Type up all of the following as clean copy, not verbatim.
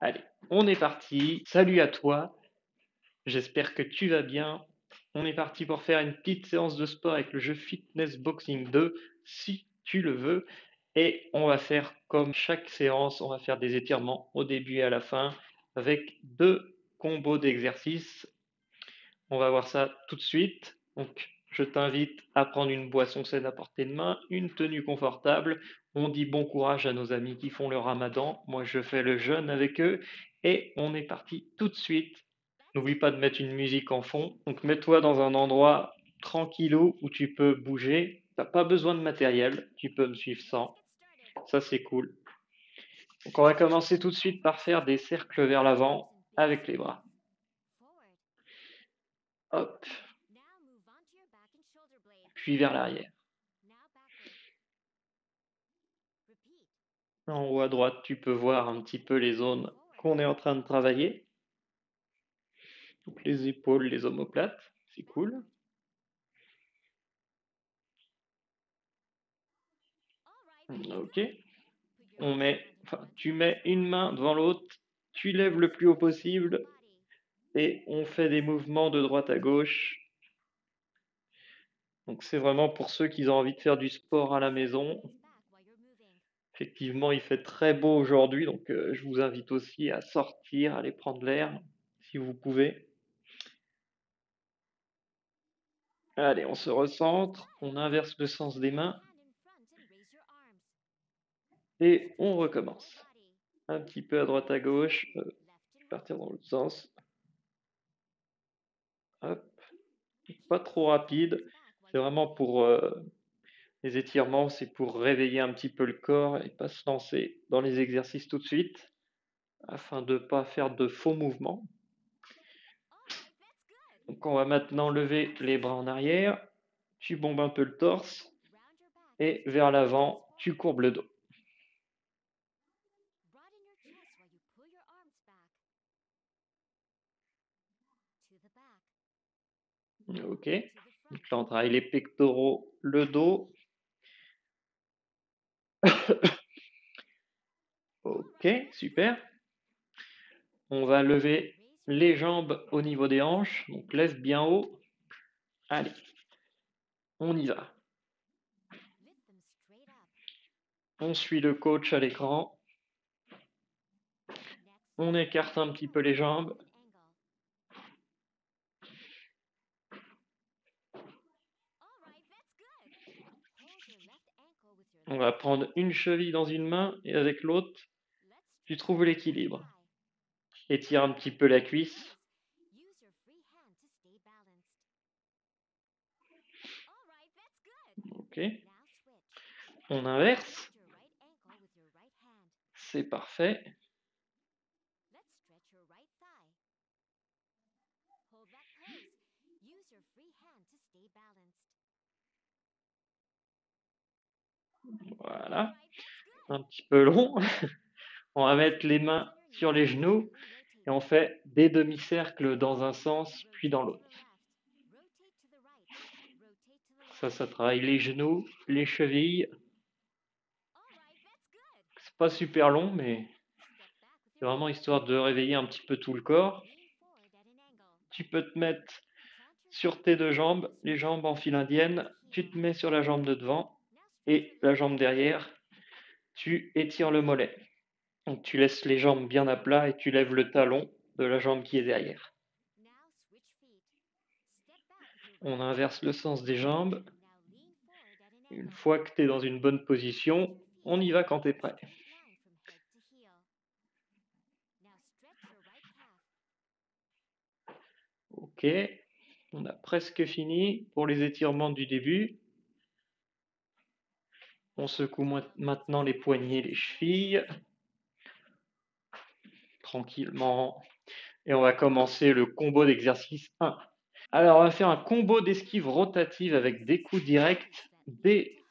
Allez, on est parti. Salut à toi. J'espère que tu vas bien. On est parti pour faire une petite séance de sport avec le jeu Fitness Boxing 2, si tu le veux. Et on va faire comme chaque séance, on va faire des étirements au début et à la fin avec deux combos d'exercices. On va voir ça tout de suite. Donc, je t'invite à prendre une boisson saine à portée de main, une tenue confortable. On dit bon courage à nos amis qui font le ramadan. Moi, je fais le jeûne avec eux. Et on est parti tout de suite. N'oublie pas de mettre une musique en fond. Donc, mets-toi dans un endroit tranquillou où tu peux bouger. T'as pas besoin de matériel. Tu peux me suivre sans. Ça, c'est cool. Donc, on va commencer tout de suite par faire des cercles vers l'avant avec les bras. Hop, puis vers l'arrière. En haut à droite, tu peux voir un petit peu les zones qu'on est en train de travailler. Donc les épaules, les omoplates, c'est cool. Ok. Tu mets une main devant l'autre, tu lèves le plus haut possible et on fait des mouvements de droite à gauche. Donc c'est vraiment pour ceux qui ont envie de faire du sport à la maison. Effectivement, il fait très beau aujourd'hui, donc je vous invite aussi à sortir, à aller prendre l'air si vous pouvez. Allez, on se recentre, on inverse le sens des mains et on recommence. Un petit peu à droite à gauche, partir dans l'autre sens. Hop, pas trop rapide. C'est vraiment pour les étirements, c'est pour réveiller un petit peu le corps et pas se lancer dans les exercices tout de suite, afin de ne pas faire de faux mouvements. Donc on va maintenant lever les bras en arrière, tu bombes un peu le torse et vers l'avant, tu courbes le dos. Ok, donc là on travaille les pectoraux, le dos. Ok, super. On va lever les jambes au niveau des hanches, donc lève bien haut. Allez, on y va. On suit le coach à l'écran. On écarte un petit peu les jambes. On va prendre une cheville dans une main et avec l'autre, tu trouves l'équilibre. Étire un petit peu la cuisse. Ok. On inverse. C'est parfait. Voilà. Un petit peu long. On va mettre les mains sur les genoux et on fait des demi-cercles dans un sens puis dans l'autre. Ça travaille les genoux, les chevilles. C'est pas super long, mais c'est vraiment histoire de réveiller un petit peu tout le corps. Tu peux te mettre sur tes deux jambes, les jambes en file indienne. Tu te mets sur la jambe de devant et la jambe derrière. Tu étires le mollet. Donc tu laisses les jambes bien à plat et tu lèves le talon de la jambe qui est derrière. On inverse le sens des jambes. Une fois que tu es dans une bonne position, on y va quand tu es prêt. Ok, on a presque fini pour les étirements du début. On secoue maintenant les poignets, les chevilles, tranquillement. Et on va commencer le combo d'exercice 1. Alors, on va faire un combo d'esquive rotative avec des coups directs, des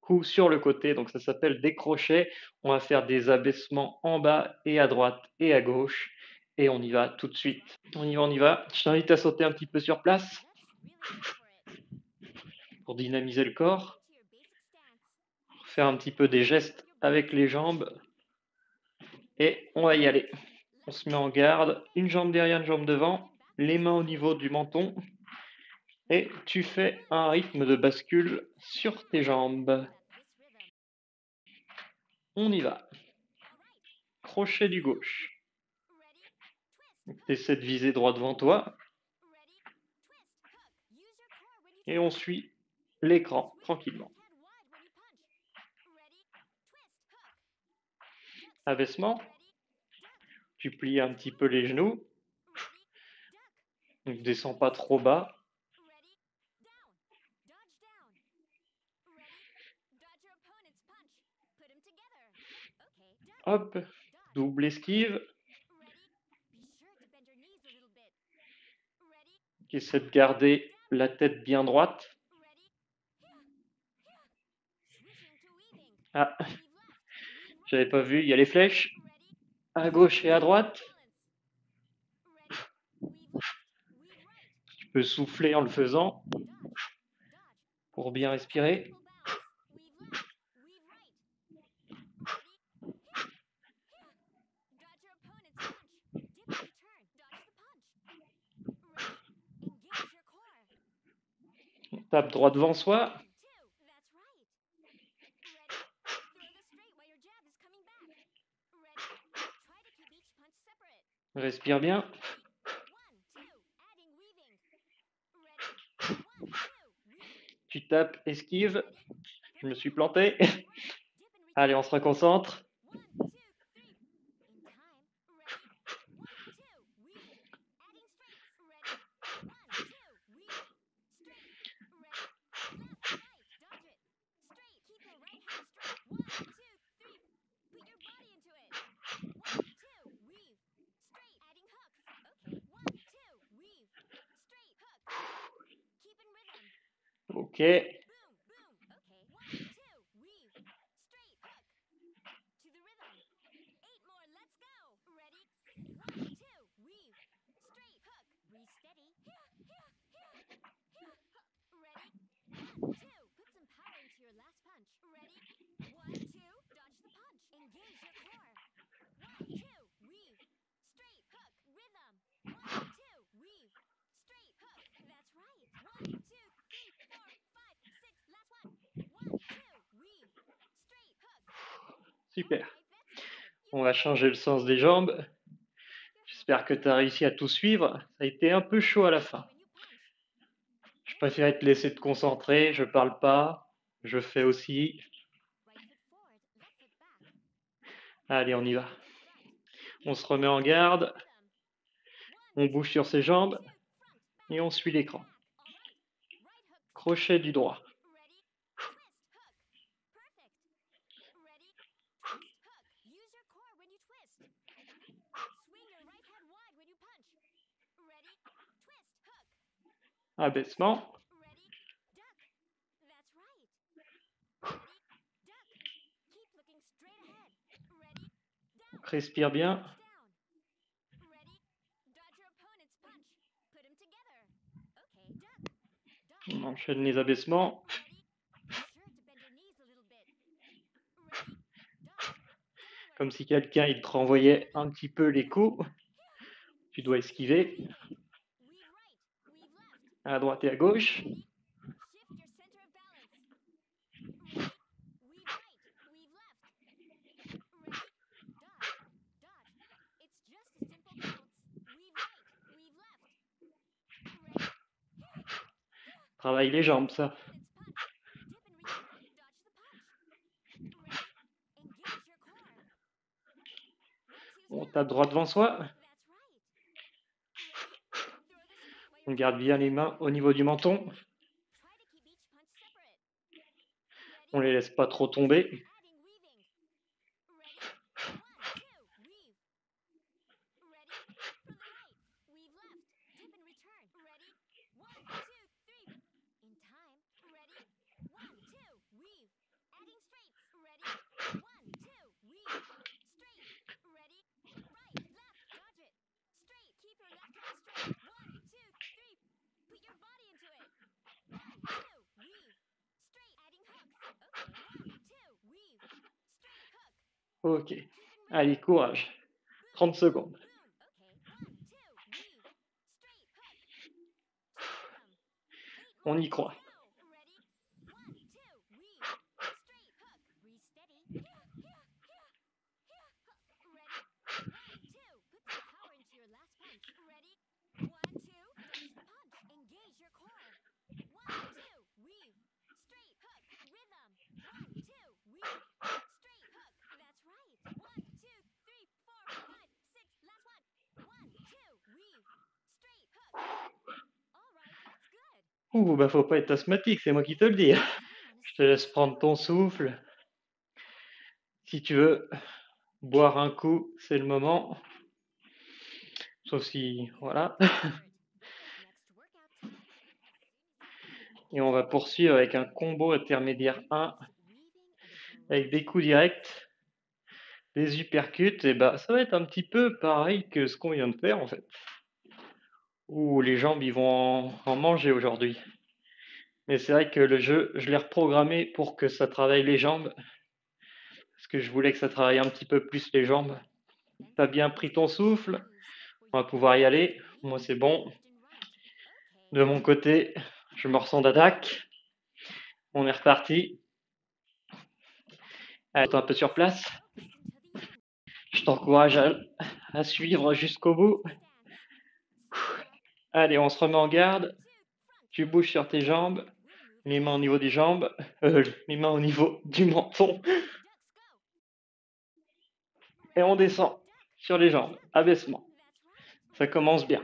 coups sur le côté, donc ça s'appelle des crochets. On va faire des abaissements en bas et à droite et à gauche. Et on y va tout de suite. On y va, on y va. Je t'invite à sauter un petit peu sur place pour dynamiser le corps. Faire un petit peu des gestes avec les jambes. Et on va y aller. On se met en garde, une jambe derrière, une jambe devant, les mains au niveau du menton, et tu fais un rythme de bascule sur tes jambes. On y va. Crochet du gauche. Tu essaies de viser droit devant toi. Et on suit l'écran tranquillement. Abaissement. Tu plies un petit peu les genoux. Ne descends pas trop bas. Hop, double esquive. Essaie de garder la tête bien droite. Ah, j'avais pas vu, il y a les flèches. À gauche et à droite. Tu peux souffler en le faisant pour bien respirer. On tape droit devant soi. Respire bien. Tu tapes, esquive. Je me suis planté. Allez, on se reconcentre. Ok. Super. On va changer le sens des jambes. J'espère que tu as réussi à tout suivre. Ça a été un peu chaud à la fin. Je préférais te laisser te concentrer. Je parle pas. Je fais aussi. Allez, on y va. On se remet en garde. On bouge sur ses jambes. Et on suit l'écran. Crochet du droit. Abaissement. Respire bien. On enchaîne les abaissements. Comme si quelqu'un il te renvoyait un petit peu les coups. Tu dois esquiver. À droite et à gauche. Travaille les jambes, ça. On tape droit devant soi. On garde bien les mains au niveau du menton. On les laisse pas trop tomber. Ok. Allez, courage. 30 secondes. On y croit. Ouh, bah faut pas être asthmatique, c'est moi qui te le dis. Je te laisse prendre ton souffle. Si tu veux boire un coup, c'est le moment. Sauf si, voilà. Et on va poursuivre avec un combo intermédiaire 1, avec des coups directs, des uppercuts, et bah ça va être un petit peu pareil que ce qu'on vient de faire en fait. Ouh, les jambes ils vont en manger aujourd'hui. Mais c'est vrai que le jeu, je l'ai reprogrammé pour que ça travaille les jambes, parce que je voulais que ça travaille un petit peu plus les jambes. T'as bien pris ton souffle, on va pouvoir y aller. Moi c'est bon. De mon côté, je me ressens d'attaque. On est reparti. Allez, un peu sur place. Je t'encourage à suivre jusqu'au bout. Allez, on se remet en garde. Tu bouges sur tes jambes. Les mains au niveau des jambes. Les mains au niveau du menton. Et on descend sur les jambes. Abaissement. Ça commence bien.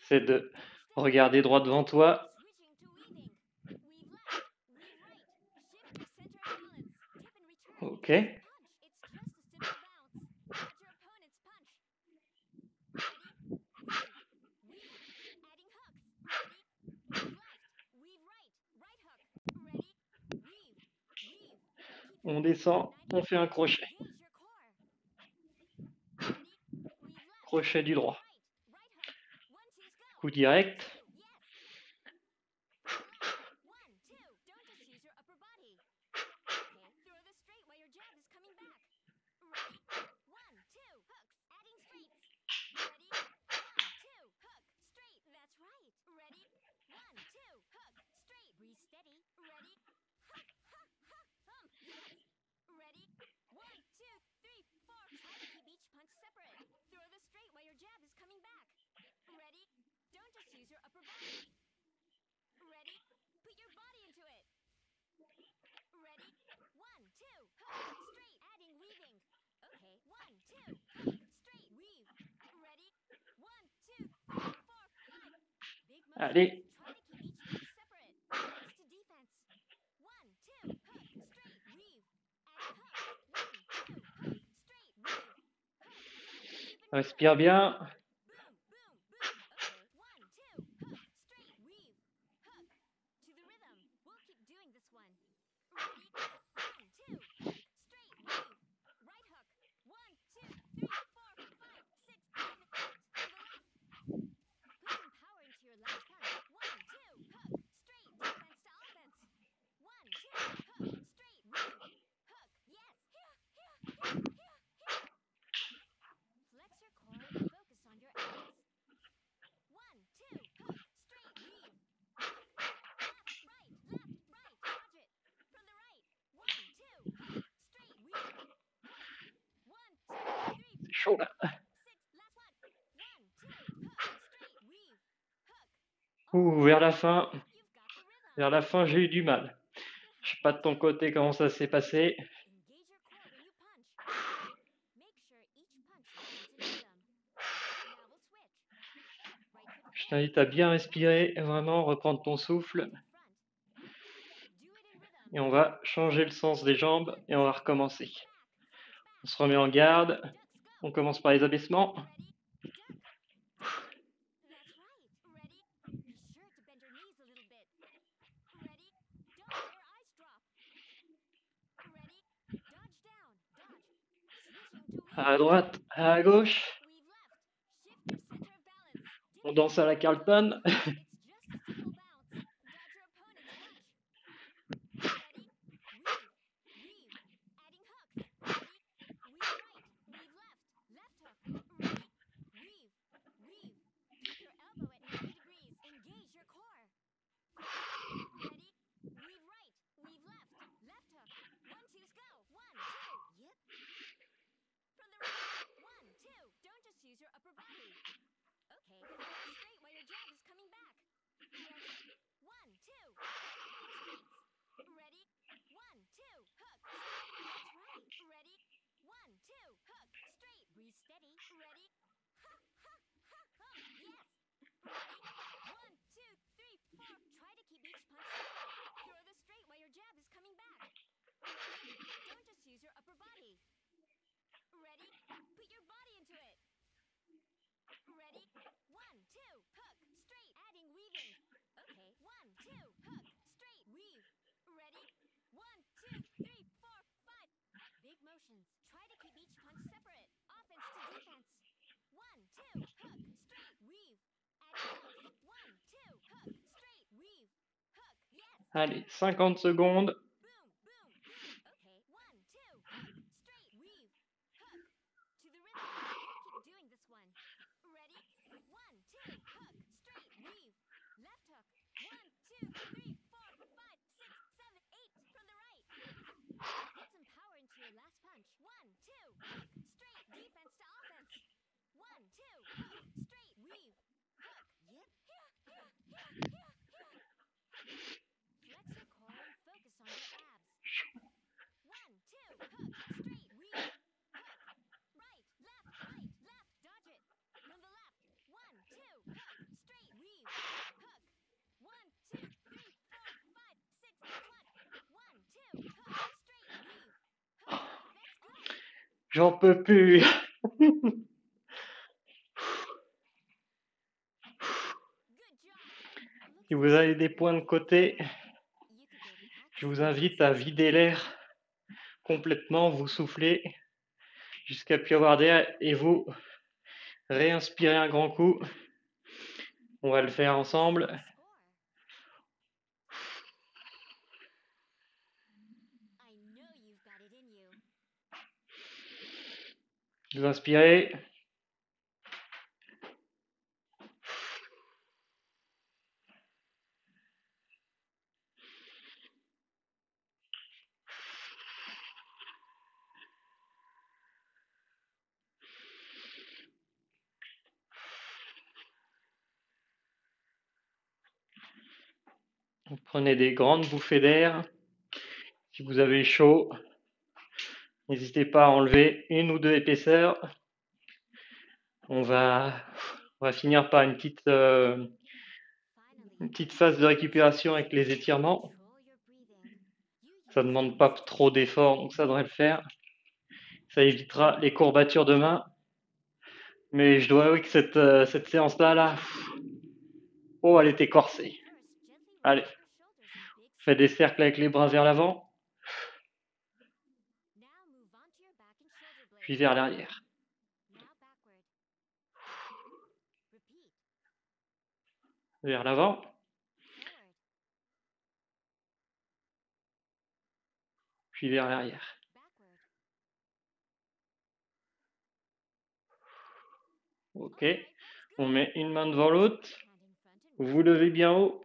C'est de regarder droit devant toi. Ok. On descend, on fait un crochet. Crochet du droit. Coup direct. Allez. Respire bien. C'est chaud là. Ouh, vers la fin, j'ai eu du mal. Je sais pas de ton côté comment ça s'est passé. Je t'invite à bien respirer, vraiment reprendre ton souffle. Et on va changer le sens des jambes et on va recommencer. On se remet en garde. On commence par les abaissements. À droite, à gauche. On danse à la Carlton. Allez, 50 secondes. J'en peux plus. Si vous avez des points de côté, je vous invite à vider l'air complètement, vous souffler jusqu'à plus avoir d'air et vous réinspirez un grand coup. On va le faire ensemble. Vous inspirez. Vous prenez des grandes bouffées d'air. Si vous avez chaud, n'hésitez pas à enlever une ou deux épaisseurs. On va finir par une petite phase de récupération avec les étirements. Ça ne demande pas trop d'efforts, donc ça devrait le faire. Ça évitera les courbatures de main. Mais je dois avouer que cette séance-là, oh, elle était corsée. Allez, faites des cercles avec les bras vers l'avant, puis vers l'arrière. Vers l'avant, puis vers l'arrière. Ok, on met une main devant l'autre, vous levez bien haut,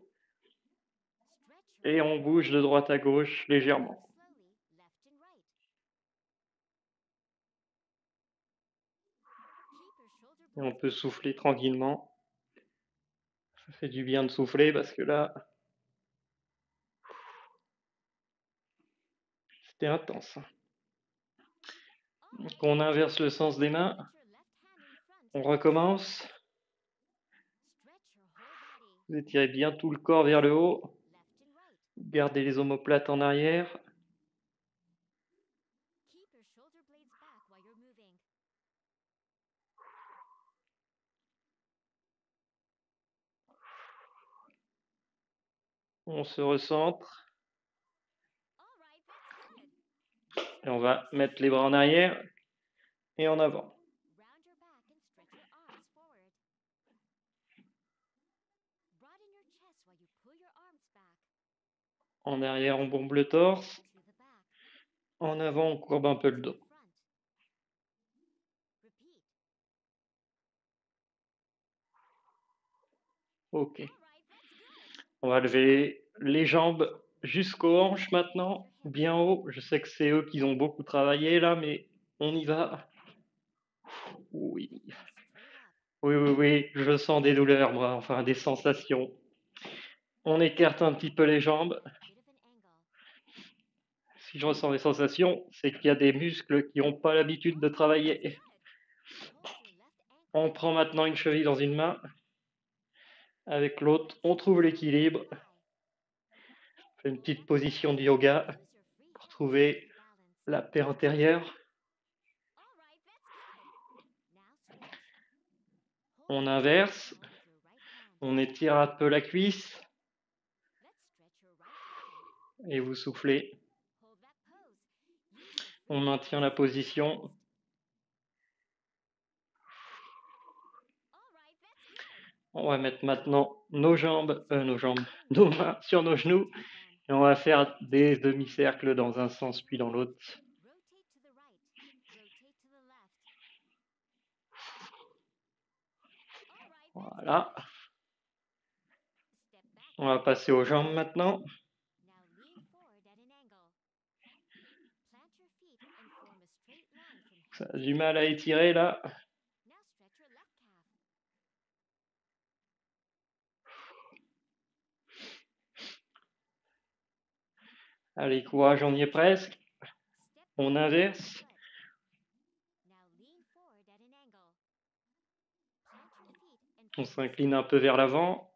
et on bouge de droite à gauche légèrement. Et on peut souffler tranquillement. Ça fait du bien de souffler parce que là, c'était intense. Donc on inverse le sens des mains. On recommence. Vous étirez bien tout le corps vers le haut. Gardez les omoplates en arrière. On se recentre. Et on va mettre les bras en arrière et en avant. En arrière, on bombe le torse. En avant, on courbe un peu le dos. Ok. On va lever les jambes jusqu'aux hanches maintenant, bien haut. Je sais que c'est eux qui ont beaucoup travaillé là, mais on y va. Oui. Oui, je sens des douleurs, moi, enfin des sensations. On écarte un petit peu les jambes. Si je ressens des sensations, c'est qu'il y a des muscles qui n'ont pas l'habitude de travailler. On prend maintenant une cheville dans une main. Avec l'autre, on trouve l'équilibre. On fait une petite position de yoga pour trouver la paix antérieure. On inverse. On étire un peu la cuisse. Et vous soufflez. On maintient la position. On va mettre maintenant nos mains sur nos genoux. Et on va faire des demi-cercles dans un sens puis dans l'autre. Voilà. On va passer aux jambes maintenant. Ça a du mal à étirer là. Allez, courage, on y est presque. On inverse. On s'incline un peu vers l'avant.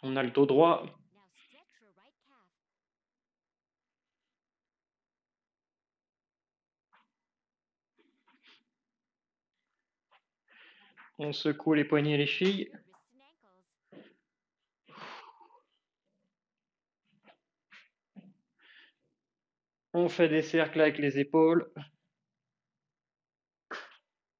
On a le dos droit. On secoue les poignets et les chevilles. On fait des cercles avec les épaules.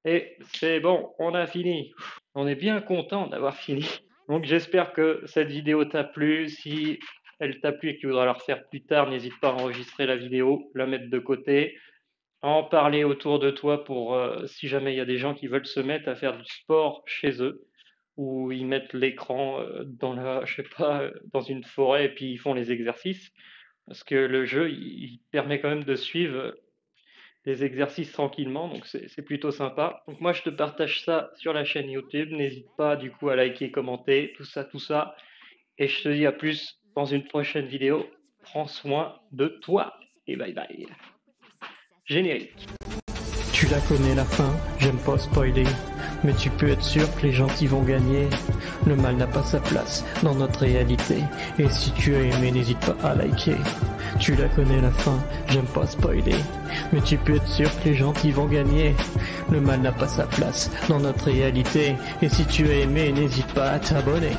Et c'est bon, on a fini. On est bien content d'avoir fini. Donc j'espère que cette vidéo t'a plu. Si elle t'a plu et que tu voudras la refaire plus tard, n'hésite pas à enregistrer la vidéo, la mettre de côté, en parler autour de toi pour si jamais il y a des gens qui veulent se mettre à faire du sport chez eux, ou ils mettent l'écran dans une forêt et puis ils font les exercices. Parce que le jeu, il permet quand même de suivre les exercices tranquillement, donc c'est plutôt sympa. Donc moi, je te partage ça sur la chaîne YouTube. N'hésite pas du coup à liker, commenter, tout ça. Et je te dis à plus dans une prochaine vidéo. Prends soin de toi et bye bye. Générique. Tu la connais la fin, j'aime pas spoiler, mais tu peux être sûr que les gentils vont gagner. Le mal n'a pas sa place dans notre réalité, et si tu as aimé, n'hésite pas à liker. Tu la connais la fin, j'aime pas spoiler, mais tu peux être sûr que les gentils vont gagner. Le mal n'a pas sa place dans notre réalité, et si tu as aimé, n'hésite pas à t'abonner.